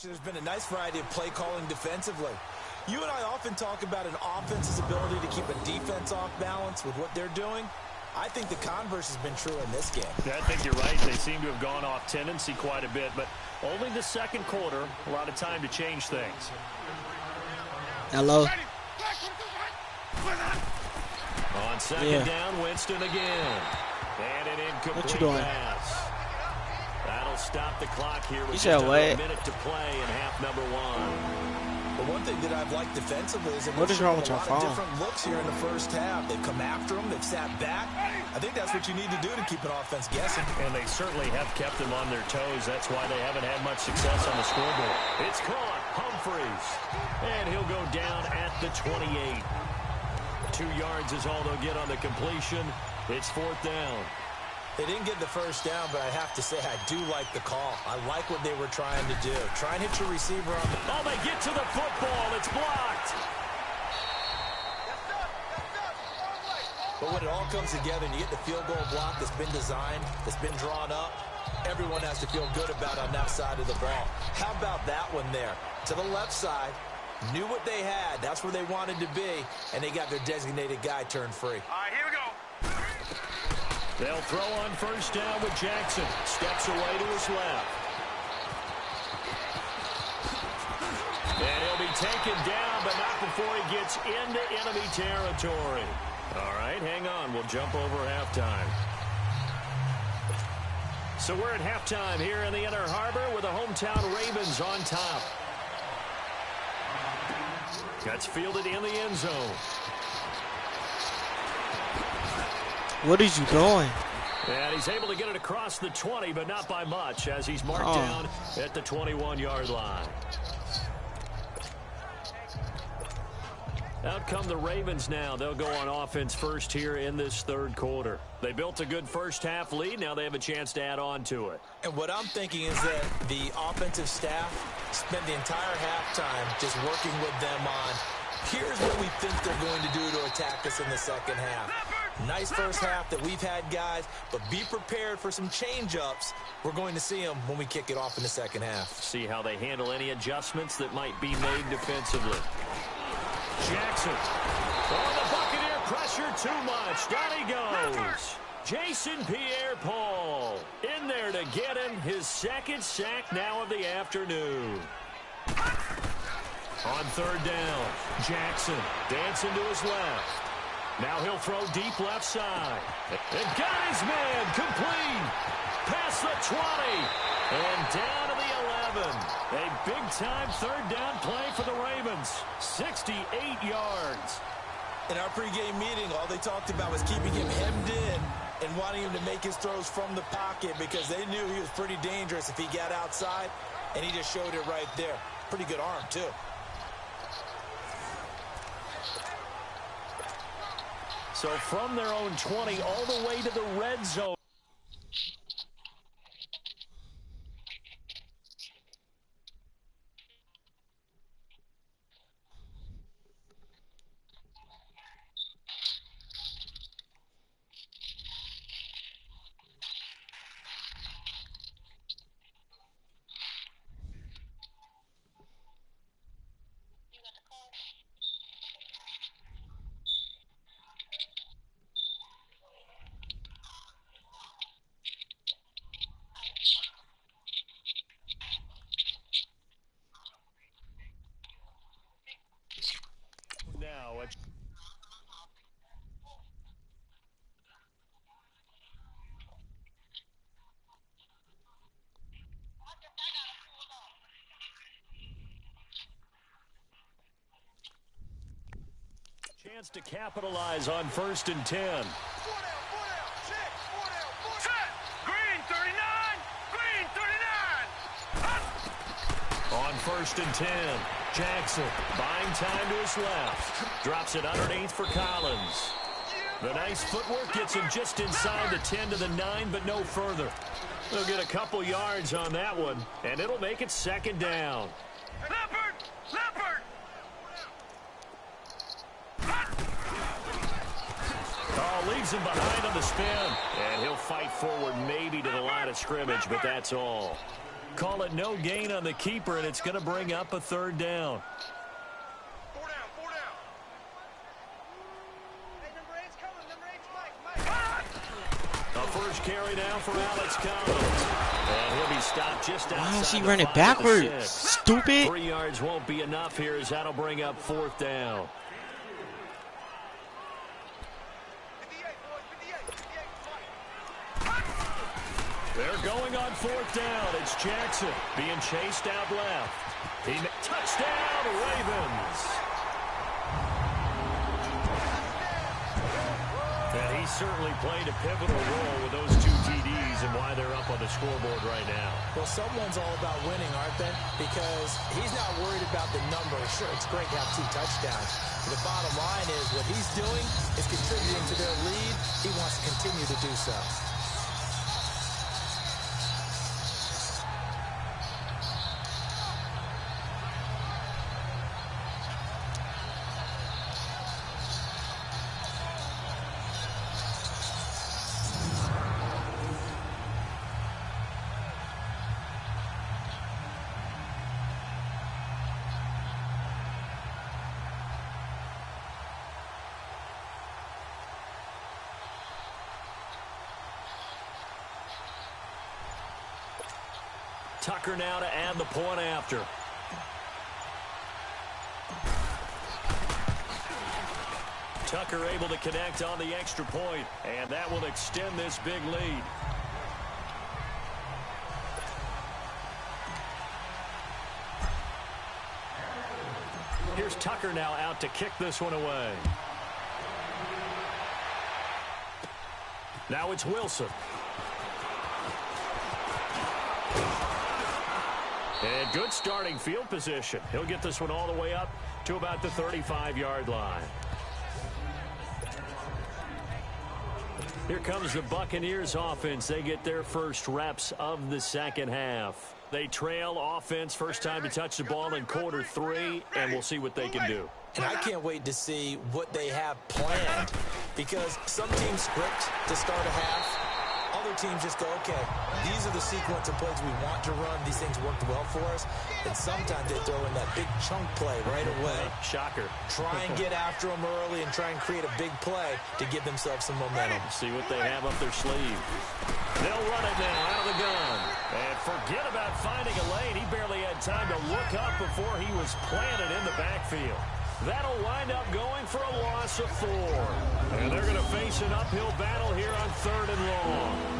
There's been a nice variety of play calling defensively. You and I often talk about an offense's ability to keep a defense off balance with what they're doing. I think the converse has been true in this game. Yeah, I think you're right. They seem to have gone off tendency quite a bit, but only the second quarter, a lot of time to change things. Hello. On second down, Winston again. And an incomplete pass. That'll stop the clock here with just under a minute to play in half number one. But one thing that I've liked defensively is that what is wrong with your phone? Different looks here in the first half. They've come after them. They've sat back. I think that's what you need to do to keep an offense guessing. And they certainly have kept them on their toes. That's why they haven't had much success on the scoreboard. It's caught. Humphreys. And he'll go down at the 28. 2 yards is all they'll get on the completion. It's fourth down. They didn't get the first down, but I have to say I do like the call. I like what they were trying to do. Try and hit your receiver on the... Oh, they get to the football. It's blocked. But when it all comes together and you get the field goal block that's been designed, that's been drawn up, everyone has to feel good about on that side of the ball. How about that one there? To the left side, knew what they had. That's where they wanted to be, and they got their designated guy turned free. All right, here we go. They'll throw on first down with Jackson. Steps away to his left. And he'll be taken down, but not before he gets into enemy territory. All right, hang on. We'll jump over halftime. So we're at halftime here in the Inner Harbor with the hometown Ravens on top. That's fielded in the end zone. What is you doing? And he's able to get it across the 20, but not by much, as he's marked down at the 21-yard line. Out come the Ravens now. They'll go on offense first here in this third quarter. They built a good first-half lead. Now they have a chance to add on to it. And what I'm thinking is that the offensive staff spent the entire halftime just working with them on, here's what we think they're going to do to attack us in the second half. Nice first half that we've had, guys, but be prepared for some change-ups. We're going to see them when we kick it off in the second half. See how they handle any adjustments that might be made defensively. Jackson. Oh, the Buccaneer pressure too much. Down he goes. Jason Pierre-Paul in there to get him his second sack now of the afternoon. On third down, Jackson dancing to his left. Now he'll throw deep left side. And got his man complete. Past the 20. And down to the 11. A big-time third down play for the Ravens. 68 yards. In our pregame meeting, all they talked about was keeping him hemmed in and wanting him to make his throws from the pocket because they knew he was pretty dangerous if he got outside, and he just showed it right there. Pretty good arm, too. So from their own 20 all the way to the red zone. Chance to capitalize on 1st and 10. Green 39. Green 39. On 1st and 10, Jackson buying time to his left. Drops it underneath for Collins. The nice footwork gets him just inside the 10 to the 9, but no further. They'll get a couple yards on that one, and it'll make it second down. Leopard! Oh, leaves him behind on the spin. And he'll fight forward maybe to the line of scrimmage, but that's all. Call it no gain on the keeper, and it's going to bring up a third down. 4 down, 4 down. Hey, number 8's coming. Number 8's Mike. A first carry now for Alex Collins. And he'll be stopped just outside. Why is he the running 5 backwards? to 6. Stupid. 3 yards won't be enough here as that'll bring up fourth down. 58, boys, 58, Mike. They're going on fourth down. It's Jackson being chased out left. Touchdown, Ravens. And he certainly played a pivotal role with those 2 TDs and why they're up on the scoreboard right now. Well, someone's all about winning, aren't they? Because he's not worried about the numbers. Sure, it's great to have 2 touchdowns. But the bottom line is what he's doing is contributing to their lead. He wants to continue to do so. Tucker now to add the point after. Tucker able to connect on the extra point, and that will extend this big lead. Here's Tucker now out to kick this one away. Now it's Wilson. And good starting field position. He'll get this one all the way up to about the 35-yard line. Here comes the Buccaneers offense. They get their first reps of the second half. They trail offense first time to touch the ball in quarter 3, and we'll see what they can do. And I can't wait to see what they have planned, because some teams script to start a half. Other teams just go, okay, these are the sequence of plays we want to run. These things worked well for us. And sometimes they throw in that big chunk play right away. Shocker. Try and get after them early and try and create a big play to give themselves some momentum. See what they have up their sleeve. They'll run it now out of the gun. And forget about finding a lane. He barely had time to look up before he was planted in the backfield. That'll wind up going for a loss of 4. And they're going to face an uphill battle here on 3rd and long.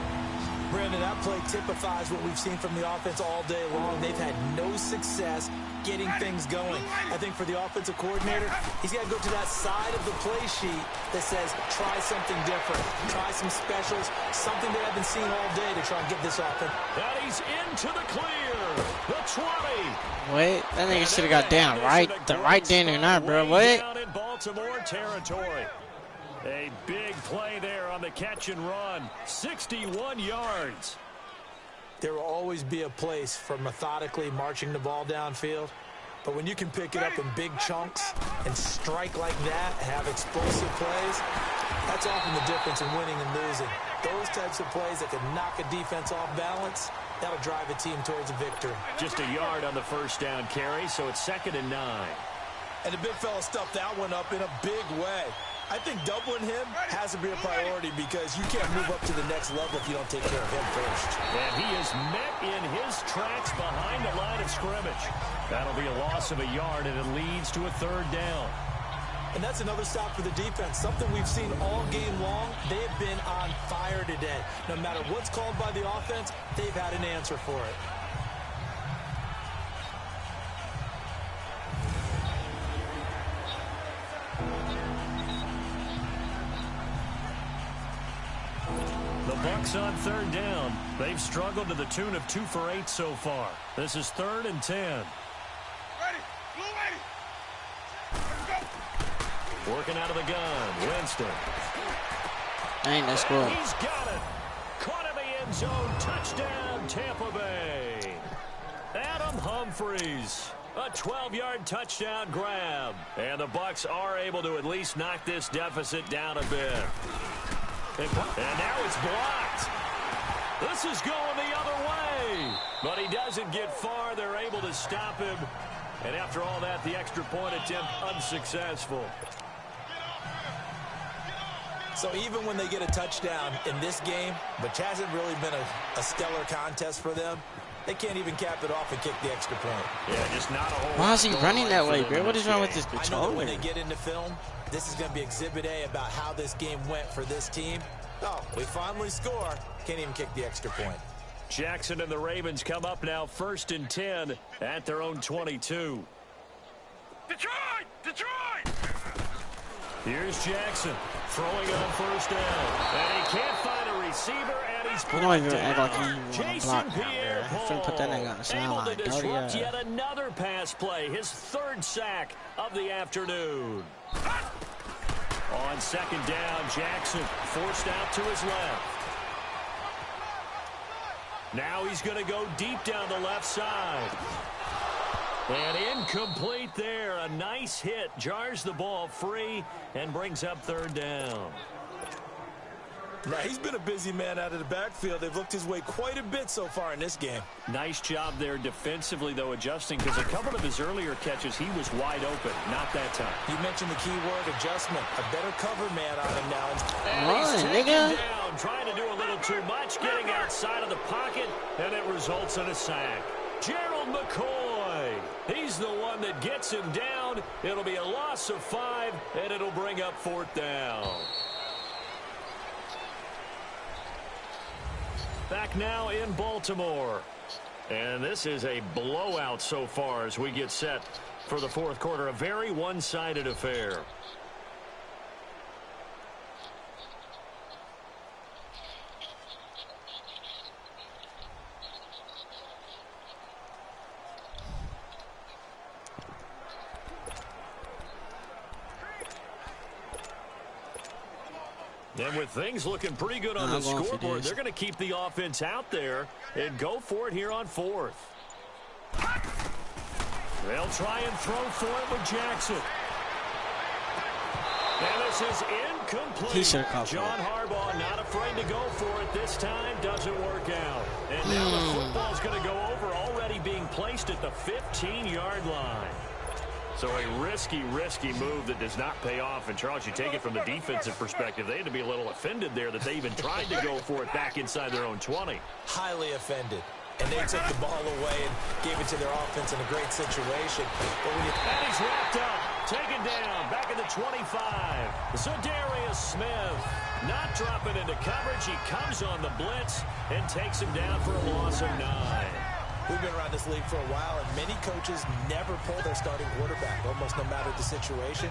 Brandon, that play typifies what we've seen from the offense all day long. They've had no success getting things going. I think for the offensive coordinator, he's got to go to that side of the play sheet that says, try something different. Try some specials, something they haven't seen all day to try and get this offense. That he's into the clear. The 20. What? That nigga should have got down right then and there, bro. What? Down in Baltimore territory. A big play there on the catch and run. 61 yards. There will always be a place for methodically marching the ball downfield. But when you can pick it up in big chunks and strike like that, have explosive plays, that's often the difference in winning and losing. Those types of plays that can knock a defense off balance, that'll drive a team towards a victory. Just a yard on the first down carry, so it's 2nd and 9. And the big fella stuffed that one up in a big way. I think doubling him has to be a priority because you can't move up to the next level if you don't take care of him first. And he is met in his tracks behind the line of scrimmage. That'll be a loss of a yard, and it leads to a 3rd down. And that's another stop for the defense. Something we've seen all game long. They have been on fire today. No matter what's called by the offense, they've had an answer for it. The Bucs on 3rd down. They've struggled to the tune of 2 for 8 so far. This is 3rd and 10. Ready. Blue ready. Let's go. Working out of the gun. Winston. Dang, that's cool. He's got it. Caught in the end zone. Touchdown, Tampa Bay. Adam Humphries. A 12-yard touchdown grab. And the Bucs are able to at least knock this deficit down a bit. And now it's blocked. This is going the other way. But he doesn't get far. They're able to stop him. And after all that, the extra point attempt unsuccessful. So even when they get a touchdown in this game, which hasn't really been a stellar contest for them, they can't even cap it off and kick the extra point. Yeah, just not a whole Why is he running that way, bro? What is wrong with this I know that controller? when they get into film, this is going to be Exhibit A about how this game went for this team. Oh, we finally score. Can't even kick the extra point. Jackson and the Ravens come up now 1st and 10 at their own 22. Detroit! Detroit! Here's Jackson throwing on 1st down. And he can't find a receiver, and he's He don't even act like he down. want to Jason block now, bro. He Pierre-Paul finna put that nigga on the able sideline. to Dirty disrupt ass. yet another pass play, his 3rd sack of the afternoon. On 2nd down, Jackson forced out to his left. Now he's going to go deep down the left side. And incomplete there. A nice hit. Jars the ball free and brings up 3rd down. Now, he's been a busy man out of the backfield. They've looked his way quite a bit so far in this game. Nice job there defensively, though, adjusting, because a couple of his earlier catches, he was wide open. Not that time. You mentioned the key word, adjustment. A better cover man on him now. And he's Run, taken nigga. down, trying to do a little too much, getting outside of the pocket, and it results in a sack. Gerald McCoy, he's the one that gets him down. It'll be a loss of 5, and it'll bring up 4th down. Back now in Baltimore. And this is a blowout so far as we get set for the 4th quarter. A very one-sided affair. And with things looking pretty good on the scoreboard, they're going to keep the offense out there and go for it here on 4th. They'll try and throw for it with Jackson. And this is incomplete. John Harbaugh not afraid to go for it this time. Doesn't work out. And now the football's going to go over, already being placed at the 15-yard line. So a risky move that does not pay off. And, Charles, you take it from the defensive perspective. They had to be a little offended there that they even tried to go for it back inside their own 20. Highly offended. And they took the ball away and gave it to their offense in a great situation. But when and he's wrapped up, taken down, back in the 25. Zadarius Smith not dropping into coverage. He comes on the blitz and takes him down for a loss of 9. We've been around this league for a while, and many coaches never pull their starting quarterback, almost no matter the situation.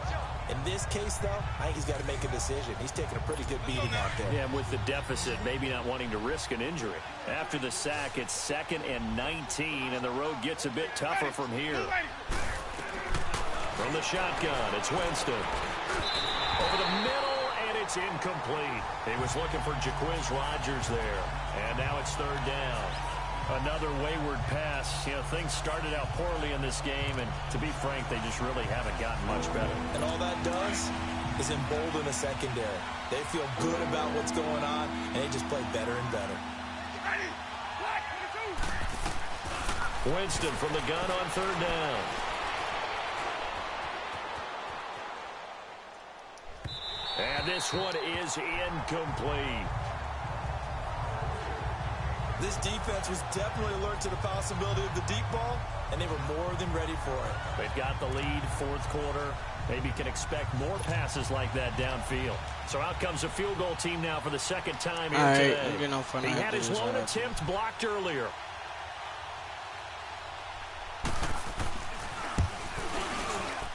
In this case, though, I think he's got to make a decision. He's taking a pretty good beating out there. Yeah, with the deficit, maybe not wanting to risk an injury. After the sack, it's 2nd and 19, and the road gets a bit tougher from here. From the shotgun, it's Winston. Over the middle, and it's incomplete. He was looking for Jaquiz Rodgers there, and now it's 3rd down. Another wayward pass. You know, things started out poorly in this game, and to be frank, they just really haven't gotten much better. And all that does is embolden the secondary. They feel good about what's going on, and they just play better and better. Winston from the gun on 3rd down. And this one is incomplete. This defense was definitely alert to the possibility of the deep ball, and they were more than ready for it. They've got the lead, 4th quarter. Maybe can expect more passes like that downfield. So out comes a field goal team now for the 2nd time here today. He had his lone attempt blocked earlier.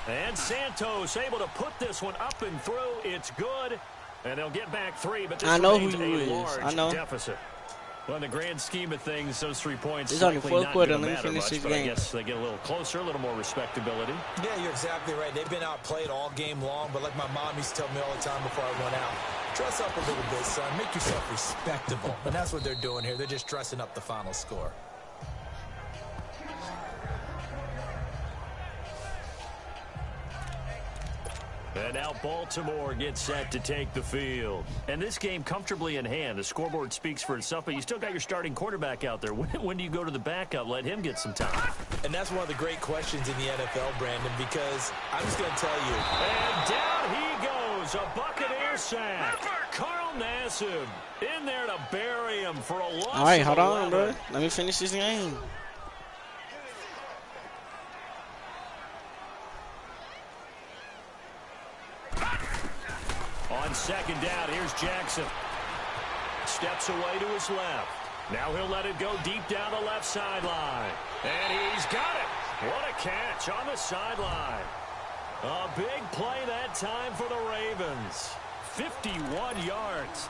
And Santos able to put this one up and through. It's good. And they'll get back 3, but this remains a large deficit. Well, in the grand scheme of things, those 3 points it's only 4th quarter. Let me finish much, this but game. I guess they get a little closer, a little more respectability. Yeah, you're exactly right. They've been outplayed all game long, but like my mom used to tell me all the time before I went out, dress up a little bit, son. Make yourself respectable. And that's what they're doing here. They're just dressing up the final score. And now Baltimore gets set to take the field. And this game comfortably in hand. The scoreboard speaks for itself, but you still got your starting quarterback out there. When do you go to the backup? Let him get some time. And that's one of the great questions in the NFL, Brandon, because I'm just going to tell you. And down he goes, a Buccaneer sack. Carl Nassib in there to bury him for a loss. All right, hold on, 11. bro. Let me finish this game. On second down, here's Jackson. Steps away to his left. Now he'll let it go deep down the left sideline. And he's got it. What a catch on the sideline. A big play that time for the Ravens. 51 yards.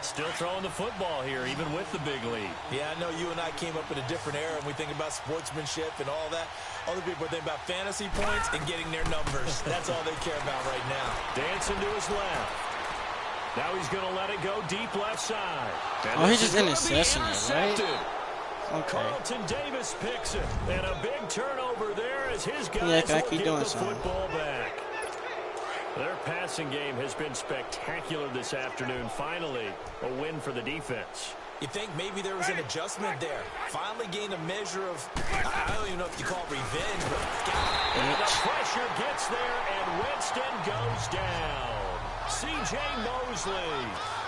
Still throwing the football here, even with the big lead. Yeah, I know you and I came up in a different era, and we think about sportsmanship and all that. Other people think about fantasy points and getting their numbers. That's all they care about right now. Dancing to his left. Now he's going to let it go deep left side. Oh, he just intercepted it, right? Okay. Carlton Davis picks it. And a big turnover there as his guys Yeah, will get doing the something. football back. Their passing game has been spectacular this afternoon. Finally, a win for the defense. You think maybe there was an adjustment there. Finally gained a measure of, I don't even know if you call it revenge, but And the pressure gets there, and Winston goes down. C.J. Mosley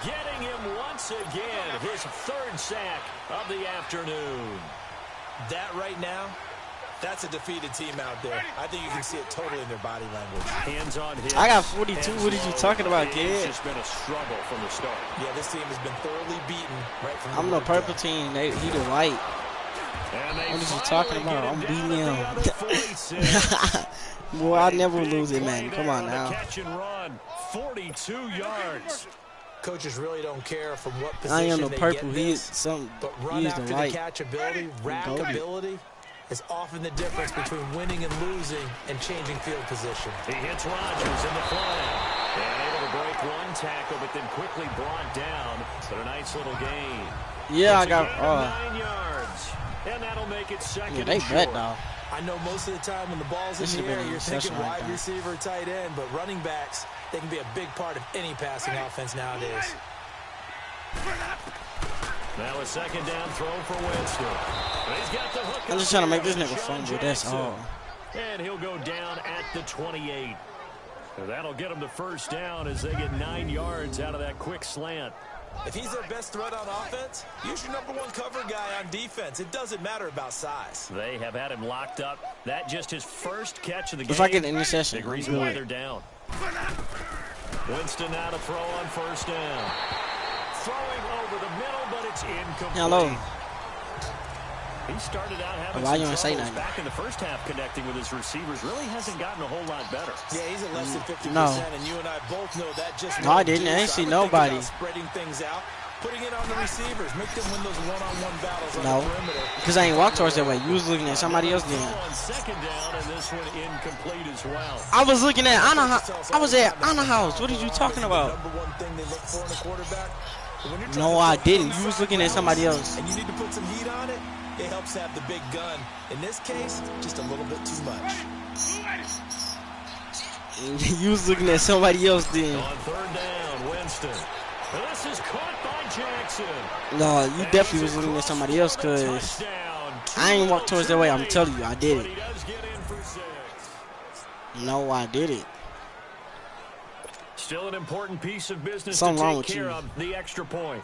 getting him once again, his third sack of the afternoon. that right now, that's a defeated team out there. I think you can see it totally in their body language. Hands on hips. I got 42. What are you talking about, It's kid? just been a struggle from the start. Yeah, this team has been thoroughly beaten right from the I'm the word purple go. team. He the white. And they What is he finally talking get about? him I'm down beating to the him. other 46. Boy, I never Big lose it, play man. Come there on the now. Catch and run, 42 yards. Coaches really don't care from what I position am the they purple. get He's this, some. but run He's after the the white. catch ability, rack Goated. ability is often the difference between winning and losing and changing field position. He hits Rodgers in the flag. And able to break one tackle, but then quickly brought down. But a nice little gain. Yeah, I It's a gain got. of 9 yards. And that'll make it second Yeah, they and bet short. though. I know most of the time when the ball's This in should've the been air, an you're thinking interception right wide there. receiver, tight end, but running backs, they can be a big part of any passing offense nowadays. Now a second down throw for Winston. And he's got the hook. I'm just up trying to make there this to nigga Sean fumble. That's Jackson. all. And he'll go down at the 28. And that'll get him the first down as they get 9 yards out of that quick slant. If he's their best threat on offense, use your number one cover guy on defense. It doesn't matter about size. They have had him locked up. That just his first catch of the game. If I get an interception, Big I'm reason why good. they're down. Winston now to throw on first down. Throwing over the middle, but it's incomplete. Hello. He started out having Why some you ain't say troubles nothing? back in the first half connecting with his receivers. Really hasn't gotten a whole lot better. Yeah, he's at less than 50%, No. and you and I both know that just No, I won't didn't. do. I ain't So see would think nobody. about spreading things out, putting it on the receivers, make them win those one-on-one battles on No, the perimeter. because I ain't walk towards that way. You was looking at somebody else then. On second down, and this one incomplete as well. I was looking at Anna. I was at Anna house. What are you talking about? Number one thing they look for in a quarterback. When you're trying No, to I throw didn't. inside You was looking at somebody routes else. And you need to put some heat on it. It helps have the big gun. In this case, just a little bit too much. You was looking at somebody else then. On third down, Winston. And this is caught by Jackson. No, you definitely was looking at somebody else because I ain't walk towards that way. I'm telling you, I did But it. he does get in for 6. No, I did it. Still an important piece of business Something to wrong take with care you. of, the extra point.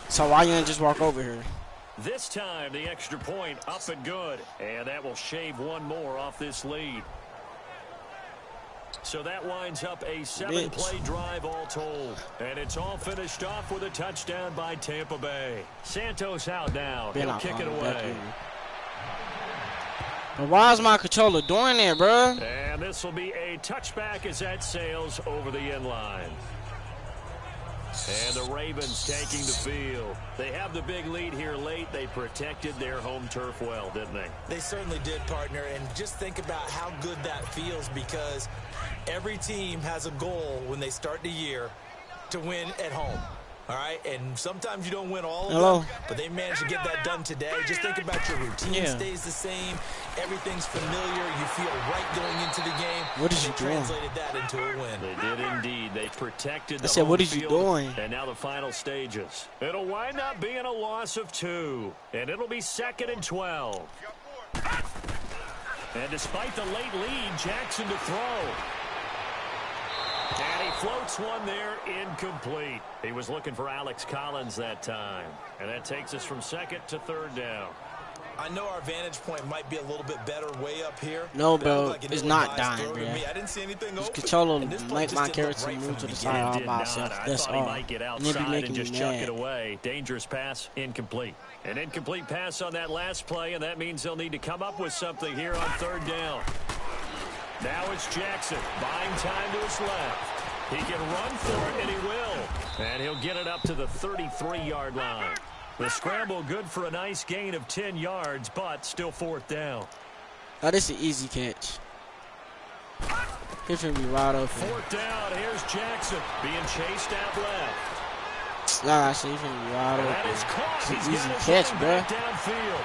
So why you didn't just walk over here? This time, the extra point up and good. And that will shave one more off this lead. So that winds up a 7-play drive all told. And it's all finished off with a touchdown by Tampa Bay. Santos out now. Been He'll out kick it on the back away. end. But why is my controller doing that, bro? And this will be a touchback as that sails over the end line. And the Ravens taking the field. They have the big lead here late. They protected their home turf well, didn't they? They certainly did, partner. And just think about how good that feels, because every team has a goal when they start the year to win at home. All right, and sometimes you don't win all of Hello. them, but they managed to get that done today. Just think about your routine stays the same. Everything's familiar. You feel right going into the game. What is you doing? Translated that into a win. They did indeed. They protected the I said, home what is you field, doing? And now the final stages. It'll wind up being a loss of 2, and it'll be 2nd and 12. And despite the late lead, Jackson to throw. And he floats one there, incomplete. He was looking for Alex Collins that time. And that takes us from 2nd to 3rd down. I know our vantage point might be a little bit better way up here. No, bro, Like it's not dying, bro. I didn't see anything This open. controller And make my character move to the side all by itself. That's I thought he all. might get And it be outside and making just me chuck mad. it away. Dangerous pass, incomplete. An incomplete pass on that last play, and that means they'll need to come up with something here on 3rd down. Now it's Jackson, buying time to his left. He can run for it, and he will. And he'll get it up to the 33-yard line. The scramble good for a nice gain of 10 yards, but still 4th down. Oh, this is an easy catch. He finna be wide open. 4th down, here's Jackson being chased out left. Nah, I see he finna be wide And that open. is caught. It's He's an easy got his catch, running bro. back downfield.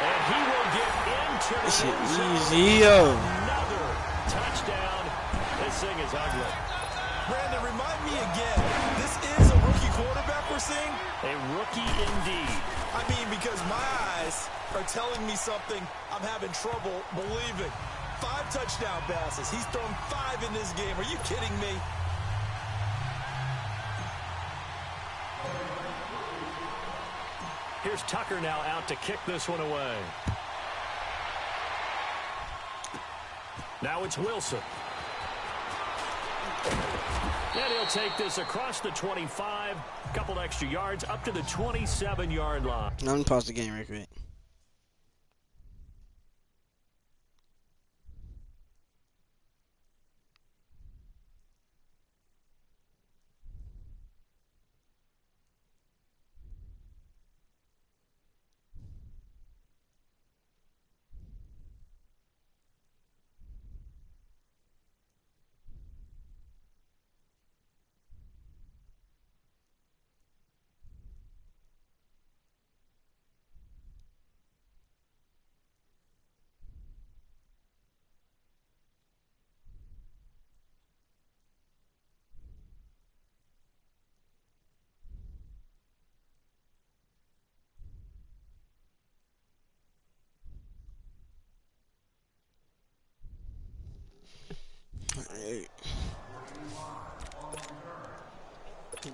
And he will get into the This shit end zone. easy, yo. Another touchdown. This thing is ugly. Brandon, remind me again, this is a rookie quarterback we're seeing? A rookie indeed. I mean, because my eyes are telling me something I'm having trouble believing. 5 touchdown passes. He's thrown 5 in this game. Are you kidding me? Here's Tucker now out to kick this one away. Now it's Wilson. And he'll take this across the 25, a couple extra yards, up to the 27-yard line. Let me pause the game real quick.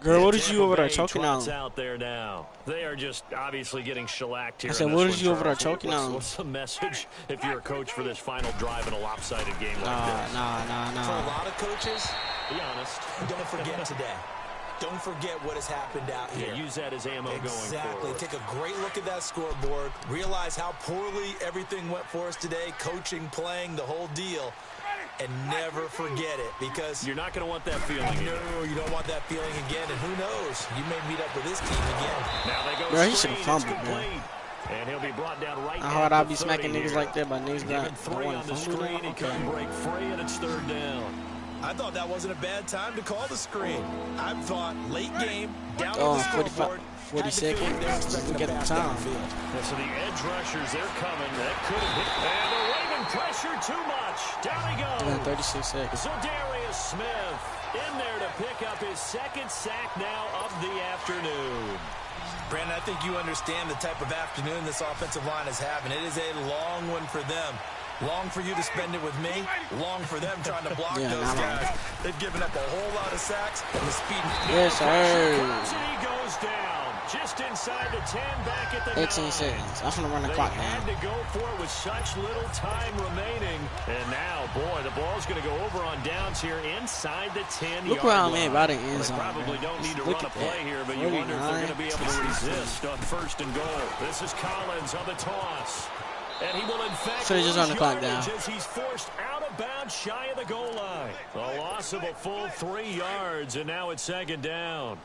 Girl, what is you over there choking on? Out there now. They are just obviously getting shellacked here. I said, what is you over there choking on? What's the message if you're a coach for this final drive in a lopsided game like this? For a lot of coaches, Be honest. don't forget today. Don't forget what has happened out here. Use that as ammo going Exactly. forward. Take a great look at that scoreboard. Realize how poorly everything went for us today. Coaching, playing, the whole deal. And never forget it, because You're not going to want that feeling again. no, you don't want that feeling again. And who knows? You may meet up with this team again. Now they go Bro, he screen, should've it's fumbled, man. complete. And he'll be brought down right I at heard the I'd be 30 smacking niggas here. like that, but niggas Given not. 3 on the screen, he couldn't break free, and it's 3rd down. I thought that wasn't a bad time to call the screen. I thought late game, down Oh, on the 45, scoreboard. 40 had the feeling seconds. they were expecting Look at a the pass time. downfield. And so the edge rushers, they're coming. That could have hit. And the Raven pressure too much. Down he Yeah, goes. 36 seconds. So Darius Smith in there to pick up his 2nd sack now of the afternoon. Brandon, I think you understand the type of afternoon this offensive line is having. It is a long one for them. Long for you to spend it with me. Long for them trying to block Yeah, those nah, man. guys. They've given up a whole lot of sacks and the speed. Yes, sir. Comes and he goes down. Just inside the 10, back at the 18 9. seconds. I'm finna run the They clock had down. to go for it with such little time remaining. And now, boy, the ball's going to go over on downs here inside the 10-yard Look where I'm line. at by the Well, end they zone. probably Man. don't need to Look run a at play that. here, but you wonder if they're going to be able to 49. resist on 1st and goal. This is Collins on the toss. And he will, in fact, So they just run the clock down. as he's forced out of bounds shy of the goal line. A loss of a full 3 yards, and now it's 2nd down.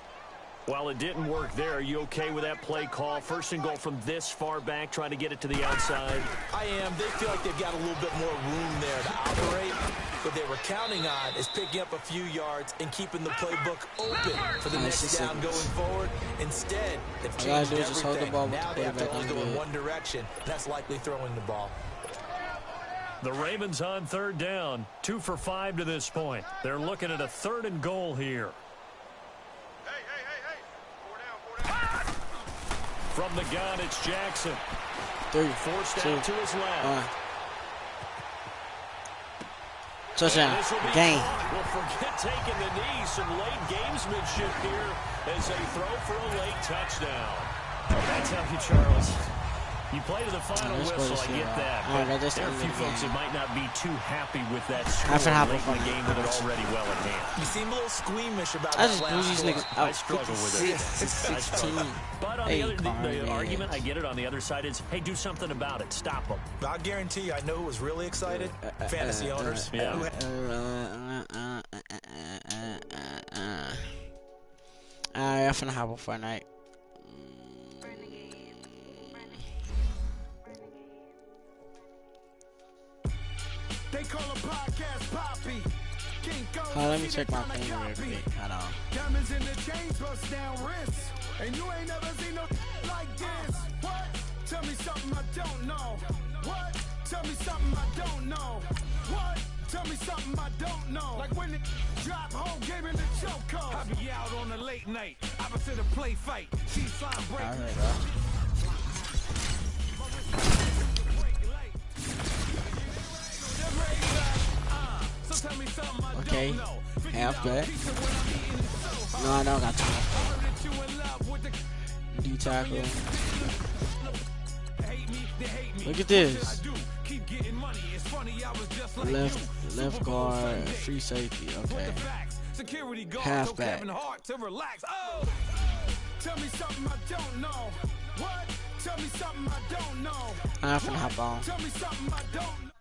Well, it didn't work there. Are you okay with that play call? First and goal from this far back, trying to get it to the outside. I am. They feel like they've got a little bit more room there to operate. What they were counting on is picking up a few yards and keeping the playbook open for the next down going forward. Instead, they've changed everything. Now they have to only go in one direction. That's likely throwing the ball. The Ravens on third down. 2 for 5 to this point. They're looking at a 3rd and goal here. From the gun, it's Jackson. 3, Forced 2, out to his left. 1. Touchdown. Game. Well, forget taking the knee. Some late gamesmanship here as they throw for a late touchdown. I tell you, Charles, you play to the final whistle. I get that. But there are a few folks that might not be too happy with that score late in the game with it already well in hand. You seem a little squeamish about I that just blew last these score. niggas out. I struggle with it. 56-16. But on the other the argument, I get it, on the other side is, hey, do something about it. Stop them. I guarantee you, I know who was really excited. Fantasy owners. Yeah. I'm finna hop off Fortnite. They call a podcast Poppy. Let me check my thing real quick. Hold on. Diamonds in the chain, bust down wrists. And you ain't never seen no like this. What? Tell me something I don't know. What? Tell me something I don't know. What? Tell me something I don't know. Like when it drop whole game in the chokehold. I be out on a late night. Opposite a play fight. See slime break. All right, okay, halfback. No, I don't got time. D tackle. Look at this. Left guard, free safety. Okay. Halfback. Tell me something I don't know. What? Tell me something I don't know. I'm finna hop on. Tell me something I don't know.